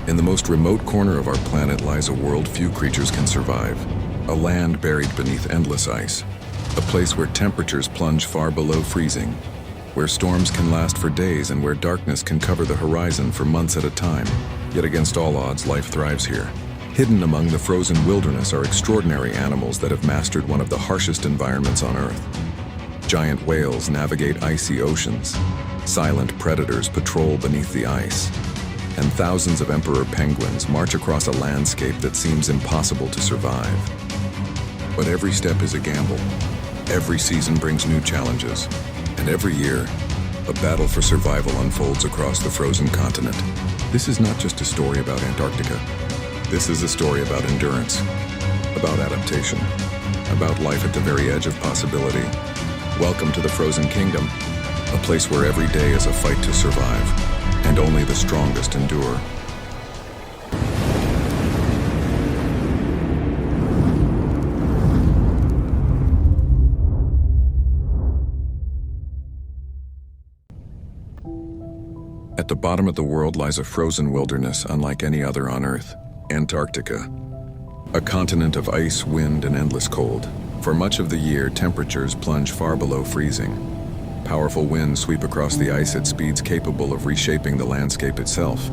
In the most remote corner of our planet lies a world few creatures can survive. A land buried beneath endless ice. A place where temperatures plunge far below freezing. Where storms can last for days and where darkness can cover the horizon for months at a time. Yet against all odds, life thrives here. Hidden among the frozen wilderness are extraordinary animals that have mastered one of the harshest environments on Earth. Giant whales navigate icy oceans. Silent predators patrol beneath the ice. And thousands of emperor penguins march across a landscape that seems impossible to survive. But every step is a gamble. Every season brings new challenges. And every year, a battle for survival unfolds across the frozen continent. This is not just a story about Antarctica. This is a story about endurance, about adaptation, about life at the very edge of possibility. Welcome to the Frozen Kingdom, a place where every day is a fight to survive, and only the strongest endure. At the bottom of the world lies a frozen wilderness unlike any other on Earth, Antarctica. A continent of ice, wind, and endless cold. For much of the year, temperatures plunge far below freezing. Powerful winds sweep across the ice at speeds capable of reshaping the landscape itself.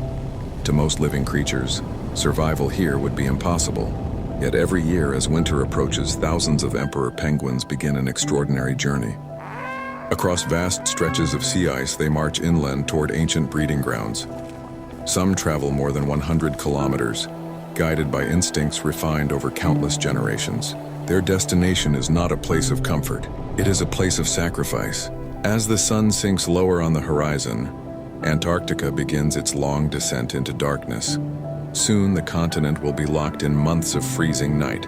To most living creatures, survival here would be impossible. Yet every year, as winter approaches, thousands of emperor penguins begin an extraordinary journey. Across vast stretches of sea ice, they march inland toward ancient breeding grounds. Some travel more than 100 kilometers, guided by instincts refined over countless generations. Their destination is not a place of comfort. It is a place of sacrifice. As the sun sinks lower on the horizon, Antarctica begins its long descent into darkness. Soon the continent will be locked in months of freezing night.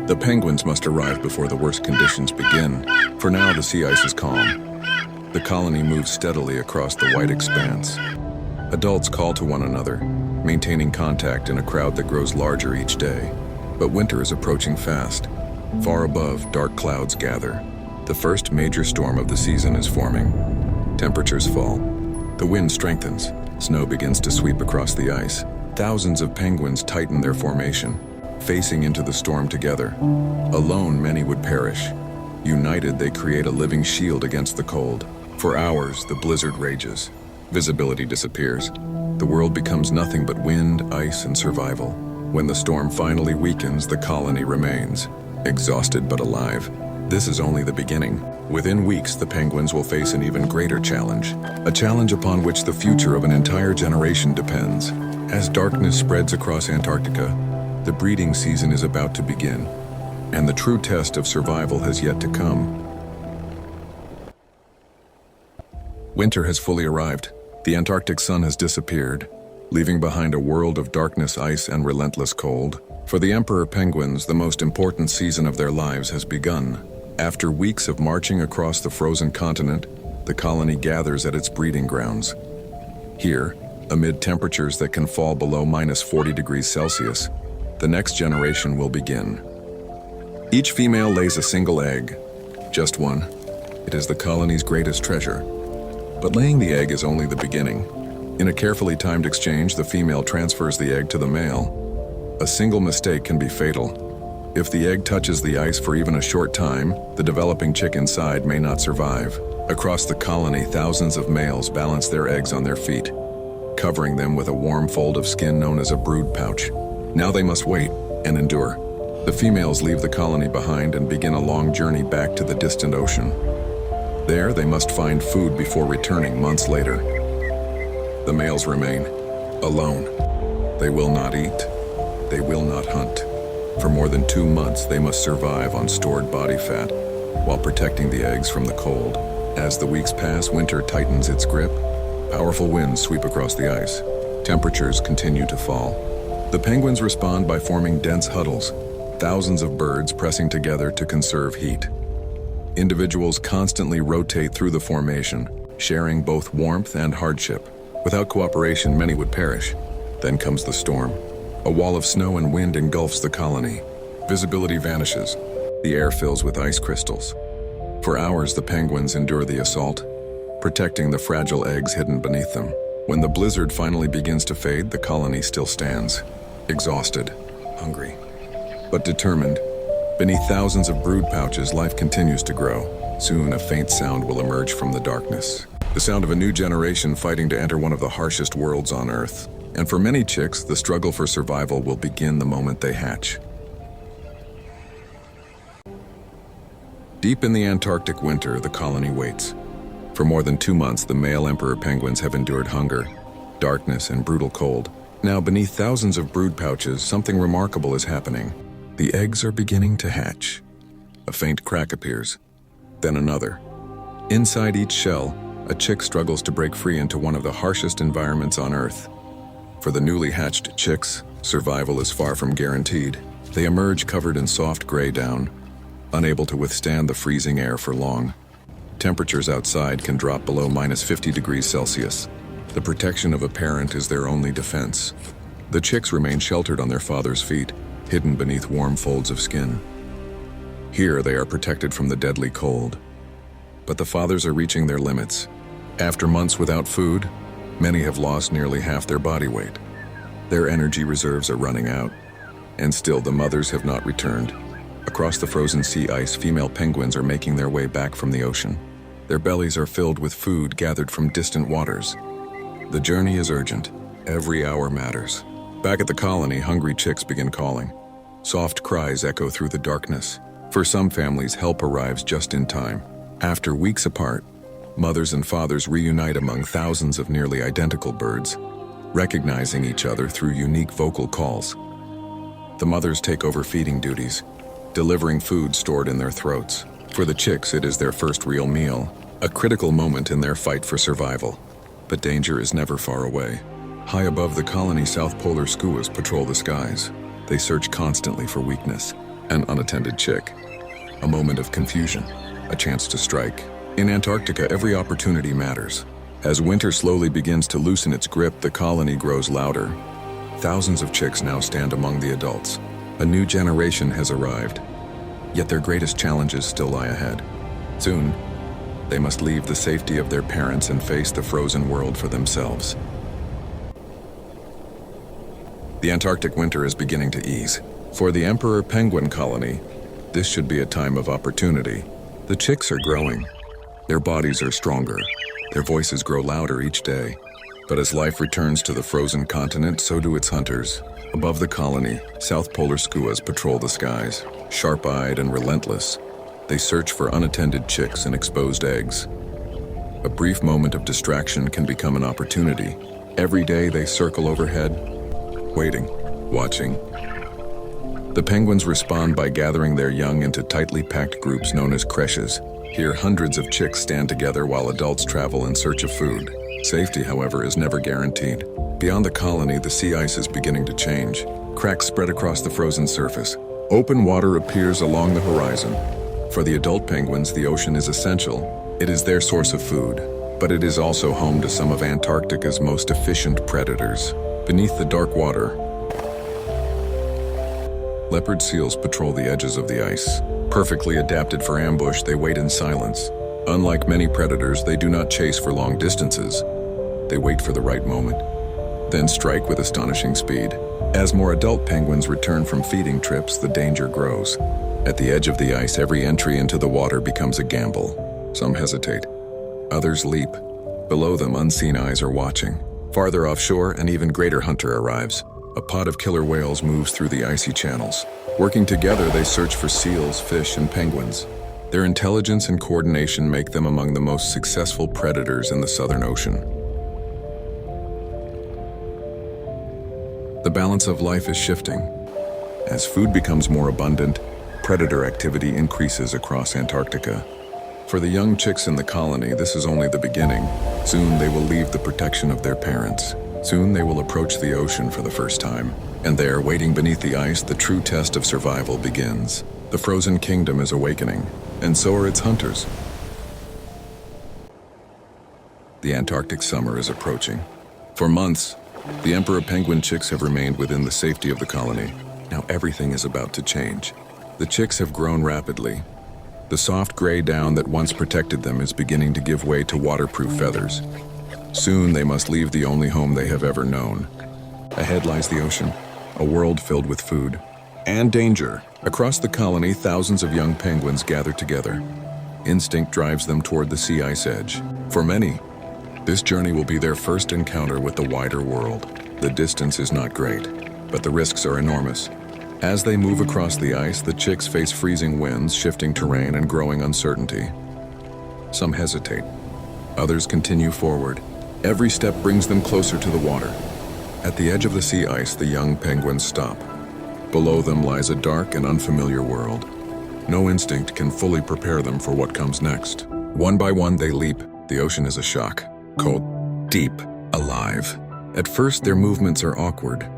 The penguins must arrive before the worst conditions begin. For now, the sea ice is calm. The colony moves steadily across the white expanse. Adults call to one another, maintaining contact in a crowd that grows larger each day. But winter is approaching fast. Far above, dark clouds gather. The first major storm of the season is forming. Temperatures fall. The wind strengthens. Snow begins to sweep across the ice. Thousands of penguins tighten their formation, facing into the storm together. Alone, many would perish. United, they create a living shield against the cold. For hours, the blizzard rages. Visibility disappears. The world becomes nothing but wind, ice, and survival. When the storm finally weakens, the colony remains, exhausted but alive. This is only the beginning. Within weeks, the penguins will face an even greater challenge. A challenge upon which the future of an entire generation depends. As darkness spreads across Antarctica, the breeding season is about to begin, and the true test of survival has yet to come. Winter has fully arrived. The Antarctic sun has disappeared, leaving behind a world of darkness, ice, and relentless cold. For the emperor penguins, the most important season of their lives has begun. After weeks of marching across the frozen continent, the colony gathers at its breeding grounds. Here, amid temperatures that can fall below -40 degrees Celsius, the next generation will begin. Each female lays a single egg, just one. It is the colony's greatest treasure. But laying the egg is only the beginning. In a carefully timed exchange, the female transfers the egg to the male. A single mistake can be fatal. If the egg touches the ice for even a short time, the developing chick inside may not survive. Across the colony, thousands of males balance their eggs on their feet, covering them with a warm fold of skin known as a brood pouch. Now they must wait and endure. The females leave the colony behind and begin a long journey back to the distant ocean. There, they must find food before returning months later. The males remain alone. They will not eat. They will not hunt. For more than 2 months, they must survive on stored body fat while protecting the eggs from the cold. As the weeks pass, winter tightens its grip. Powerful winds sweep across the ice. Temperatures continue to fall. The penguins respond by forming dense huddles, thousands of birds pressing together to conserve heat. Individuals constantly rotate through the formation, sharing both warmth and hardship. Without cooperation, many would perish. Then comes the storm. A wall of snow and wind engulfs the colony. Visibility vanishes. The air fills with ice crystals. For hours, the penguins endure the assault, protecting the fragile eggs hidden beneath them. When the blizzard finally begins to fade, the colony still stands, exhausted, hungry, but determined. Beneath thousands of brood pouches, life continues to grow. Soon, a faint sound will emerge from the darkness. The sound of a new generation fighting to enter one of the harshest worlds on Earth. And for many chicks, the struggle for survival will begin the moment they hatch. Deep in the Antarctic winter, the colony waits. For more than 2 months, the male emperor penguins have endured hunger, darkness, and brutal cold. Now, beneath thousands of brood pouches, something remarkable is happening. The eggs are beginning to hatch. A faint crack appears, then another. Inside each shell, a chick struggles to break free into one of the harshest environments on Earth. For the newly hatched chicks, survival is far from guaranteed. They emerge covered in soft gray down, unable to withstand the freezing air for long. Temperatures outside can drop below -50 degrees Celsius. The protection of a parent is their only defense. The chicks remain sheltered on their father's feet, hidden beneath warm folds of skin. Here they are protected from the deadly cold. But the fathers are reaching their limits. After months without food, many have lost nearly half their body weight. Their energy reserves are running out, and still the mothers have not returned. Across the frozen sea ice, female penguins are making their way back from the ocean. Their bellies are filled with food gathered from distant waters. The journey is urgent. Every hour matters. Back at the colony, hungry chicks begin calling. Soft cries echo through the darkness. For some families, help arrives just in time. After weeks apart, mothers and fathers reunite among thousands of nearly identical birds, recognizing each other through unique vocal calls. The mothers take over feeding duties, delivering food stored in their throats. For the chicks, it is their first real meal, a critical moment in their fight for survival. But danger is never far away. High above the colony, South Polar Skuas patrol the skies. They search constantly for weakness, an unattended chick, a moment of confusion, a chance to strike. In Antarctica, every opportunity matters. As winter slowly begins to loosen its grip, the colony grows louder. Thousands of chicks now stand among the adults. A new generation has arrived, yet their greatest challenges still lie ahead. Soon, they must leave the safety of their parents and face the frozen world for themselves. The Antarctic winter is beginning to ease. For the emperor penguin colony, this should be a time of opportunity. The chicks are growing. Their bodies are stronger. Their voices grow louder each day. But as life returns to the frozen continent, so do its hunters. Above the colony, South Polar Skuas patrol the skies. Sharp-eyed and relentless, they search for unattended chicks and exposed eggs. A brief moment of distraction can become an opportunity. Every day they circle overhead, waiting, watching. The penguins respond by gathering their young into tightly packed groups known as creches. Here, hundreds of chicks stand together while adults travel in search of food. Safety, however, is never guaranteed. Beyond the colony, the sea ice is beginning to change. Cracks spread across the frozen surface. Open water appears along the horizon. For the adult penguins, the ocean is essential. It is their source of food, but it is also home to some of Antarctica's most efficient predators. Beneath the dark water, leopard seals patrol the edges of the ice. Perfectly adapted for ambush, they wait in silence. Unlike many predators, they do not chase for long distances. They wait for the right moment, then strike with astonishing speed. As more adult penguins return from feeding trips, the danger grows. At the edge of the ice, every entry into the water becomes a gamble. Some hesitate, others leap. Below them, unseen eyes are watching. Farther offshore, an even greater hunter arrives. A pod of killer whales moves through the icy channels. Working together, they search for seals, fish, and penguins. Their intelligence and coordination make them among the most successful predators in the Southern Ocean. The balance of life is shifting. As food becomes more abundant, predator activity increases across Antarctica. For the young chicks in the colony, this is only the beginning. Soon they will leave the protection of their parents. Soon they will approach the ocean for the first time. And there, waiting beneath the ice, the true test of survival begins. The frozen kingdom is awakening, and so are its hunters. The Antarctic summer is approaching. For months, the emperor penguin chicks have remained within the safety of the colony. Now everything is about to change. The chicks have grown rapidly. The soft gray down that once protected them is beginning to give way to waterproof feathers. Soon they must leave the only home they have ever known. Ahead lies the ocean, a world filled with food and danger. Across the colony, thousands of young penguins gather together. Instinct drives them toward the sea ice edge. For many, this journey will be their first encounter with the wider world. The distance is not great, but the risks are enormous. As they move across the ice, the chicks face freezing winds, shifting terrain, and growing uncertainty. Some hesitate. Others continue forward. Every step brings them closer to the water. At the edge of the sea ice, the young penguins stop. Below them lies a dark and unfamiliar world. No instinct can fully prepare them for what comes next. One by one, they leap. The ocean is a shock. Cold, deep, alive. At first, their movements are awkward,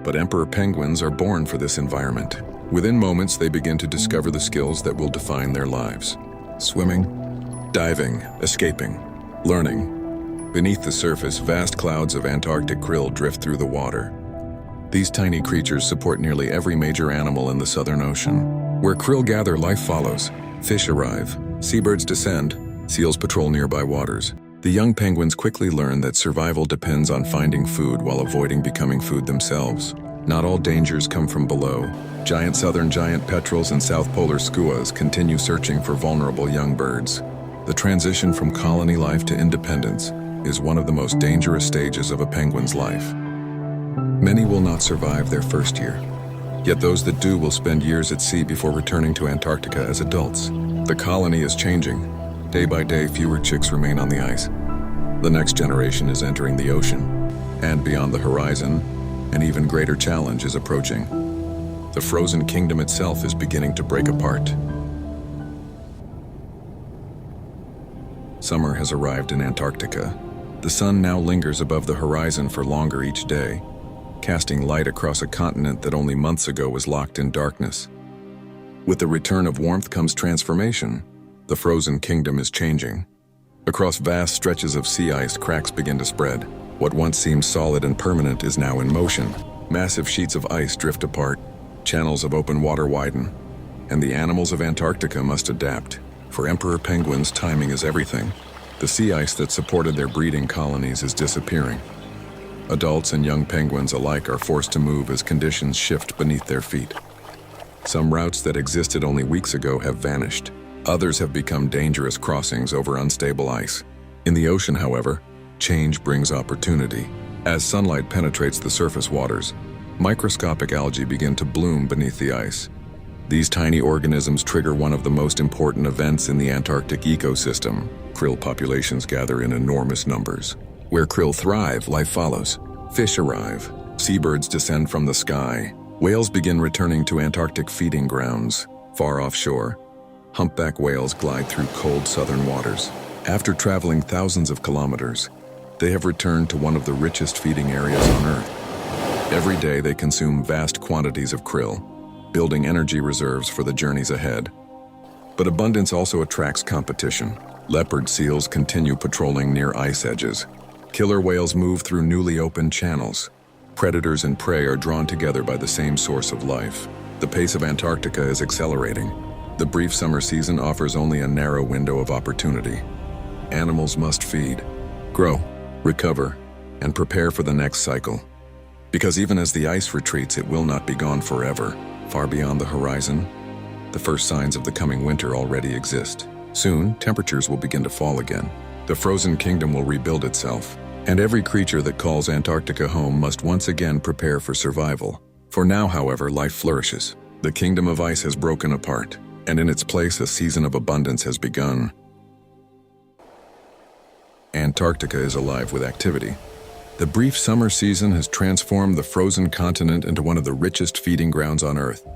but emperor penguins are born for this environment. Within moments, they begin to discover the skills that will define their lives. Swimming, diving, escaping, learning. Beneath the surface, vast clouds of Antarctic krill drift through the water. These tiny creatures support nearly every major animal in the Southern Ocean. Where krill gather, life follows. Fish arrive, seabirds descend, seals patrol nearby waters. The young penguins quickly learn that survival depends on finding food while avoiding becoming food themselves. Not all dangers come from below. Giant southern giant petrels and South Polar Skuas continue searching for vulnerable young birds. The transition from colony life to independence is one of the most dangerous stages of a penguin's life. Many will not survive their first year. Yet those that do will spend years at sea before returning to Antarctica as adults. The colony is changing. Day by day, fewer chicks remain on the ice. The next generation is entering the ocean. And beyond the horizon, an even greater challenge is approaching. The frozen kingdom itself is beginning to break apart. Summer has arrived in Antarctica. The sun now lingers above the horizon for longer each day, casting light across a continent that only months ago was locked in darkness. With the return of warmth comes transformation. The frozen kingdom is changing. Across vast stretches of sea ice, cracks begin to spread. What once seemed solid and permanent is now in motion. Massive sheets of ice drift apart, channels of open water widen, and the animals of Antarctica must adapt. For emperor penguins, timing is everything. The sea ice that supported their breeding colonies is disappearing. Adults and young penguins alike are forced to move as conditions shift beneath their feet. Some routes that existed only weeks ago have vanished. Others have become dangerous crossings over unstable ice. In the ocean, however, change brings opportunity. As sunlight penetrates the surface waters, microscopic algae begin to bloom beneath the ice. These tiny organisms trigger one of the most important events in the Antarctic ecosystem. Krill populations gather in enormous numbers. Where krill thrive, life follows. Fish arrive. Seabirds descend from the sky. Whales begin returning to Antarctic feeding grounds. Far offshore, humpback whales glide through cold southern waters. After traveling thousands of kilometers, they have returned to one of the richest feeding areas on Earth. Every day they consume vast quantities of krill, building energy reserves for the journeys ahead. But abundance also attracts competition. Leopard seals continue patrolling near ice edges. Killer whales move through newly opened channels. Predators and prey are drawn together by the same source of life. The pace of Antarctica is accelerating. The brief summer season offers only a narrow window of opportunity. Animals must feed, grow, recover, and prepare for the next cycle. Because even as the ice retreats, it will not be gone forever. Far beyond the horizon, the first signs of the coming winter already exist. Soon, temperatures will begin to fall again. The frozen kingdom will rebuild itself, and every creature that calls Antarctica home must once again prepare for survival. For now, however, life flourishes. The kingdom of ice has broken apart, and in its place, a season of abundance has begun. Antarctica is alive with activity. The brief summer season has transformed the frozen continent into one of the richest feeding grounds on Earth.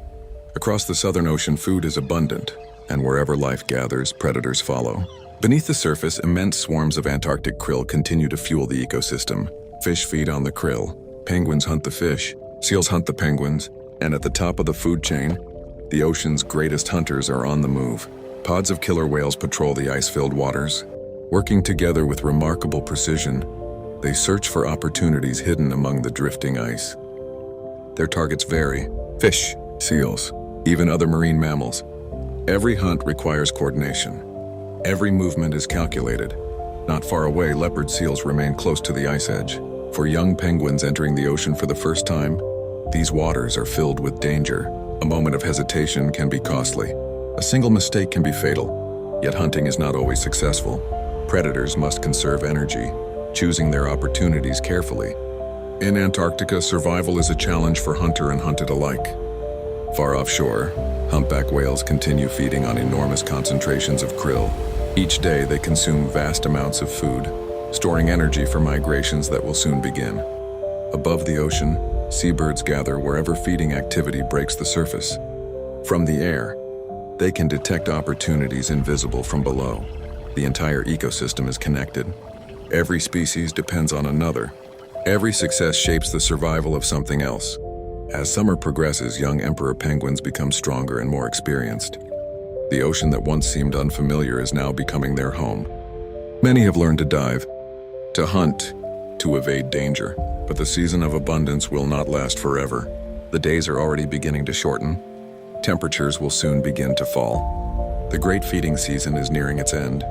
Across the Southern Ocean, food is abundant, and wherever life gathers, predators follow. Beneath the surface, immense swarms of Antarctic krill continue to fuel the ecosystem. Fish feed on the krill, penguins hunt the fish, seals hunt the penguins, and at the top of the food chain, the ocean's greatest hunters are on the move. Pods of killer whales patrol the ice-filled waters. Working together with remarkable precision, they search for opportunities hidden among the drifting ice. Their targets vary: fish, seals, even other marine mammals. Every hunt requires coordination. Every movement is calculated, Not far away, leopard seals remain close to the ice edge. For young penguins entering the ocean for the first time, these waters are filled with danger. A moment of hesitation can be costly. A single mistake can be fatal, yet hunting is not always successful. Predators must conserve energy, choosing their opportunities carefully. In Antarctica, survival is a challenge for hunter and hunted alike. Far offshore, humpback whales continue feeding on enormous concentrations of krill. Each day, they consume vast amounts of food, storing energy for migrations that will soon begin. Above the ocean, seabirds gather wherever feeding activity breaks the surface. From the air, they can detect opportunities invisible from below. The entire ecosystem is connected. Every species depends on another. Every success shapes the survival of something else. As summer progresses, young emperor penguins become stronger and more experienced. The ocean that once seemed unfamiliar is now becoming their home. Many have learned to dive, to hunt, to evade danger, but the season of abundance will not last forever. The days are already beginning to shorten. Temperatures will soon begin to fall. The great feeding season is nearing its end.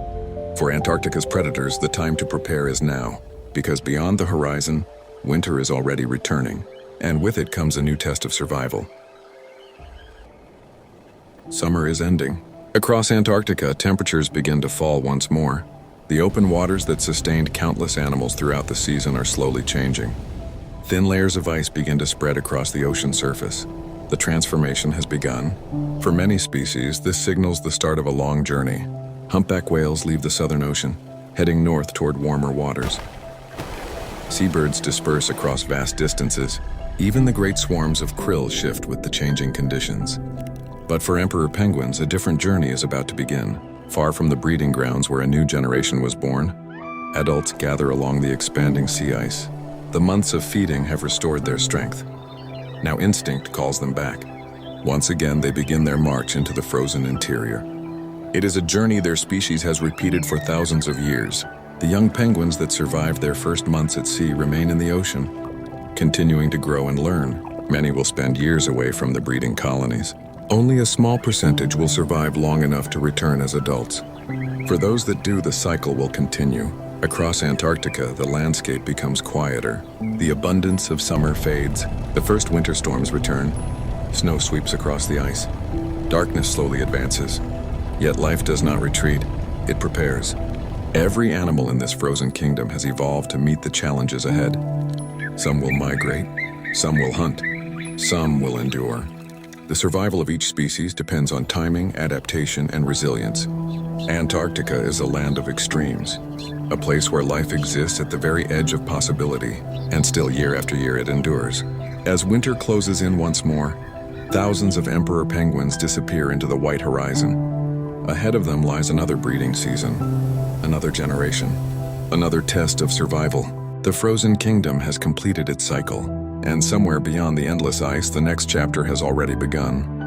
For Antarctica's predators, the time to prepare is now, because beyond the horizon, winter is already returning, and with it comes a new test of survival. Summer is ending. Across Antarctica, temperatures begin to fall once more. The open waters that sustained countless animals throughout the season are slowly changing. Thin layers of ice begin to spread across the ocean surface. The transformation has begun. For many species, this signals the start of a long journey. Humpback whales leave the Southern Ocean, heading north toward warmer waters. Seabirds disperse across vast distances. Even the great swarms of krill shift with the changing conditions. But for emperor penguins, a different journey is about to begin. Far from the breeding grounds where a new generation was born, adults gather along the expanding sea ice. The months of feeding have restored their strength. Now instinct calls them back. Once again, they begin their march into the frozen interior. It is a journey their species has repeated for thousands of years. The young penguins that survived their first months at sea remain in the ocean, continuing to grow and learn. Many will spend years away from the breeding colonies. Only a small percentage will survive long enough to return as adults. For those that do, the cycle will continue. Across Antarctica, the landscape becomes quieter. The abundance of summer fades. The first winter storms return. Snow sweeps across the ice. Darkness slowly advances. Yet life does not retreat. It prepares. Every animal in this frozen kingdom has evolved to meet the challenges ahead. Some will migrate. Some will hunt. Some will endure. The survival of each species depends on timing, adaptation, and resilience. Antarctica is a land of extremes, a place where life exists at the very edge of possibility, and still year after year it endures. As winter closes in once more, thousands of emperor penguins disappear into the white horizon. Ahead of them lies another breeding season, another generation, another test of survival. The frozen kingdom has completed its cycle. And somewhere beyond the endless ice, the next chapter has already begun.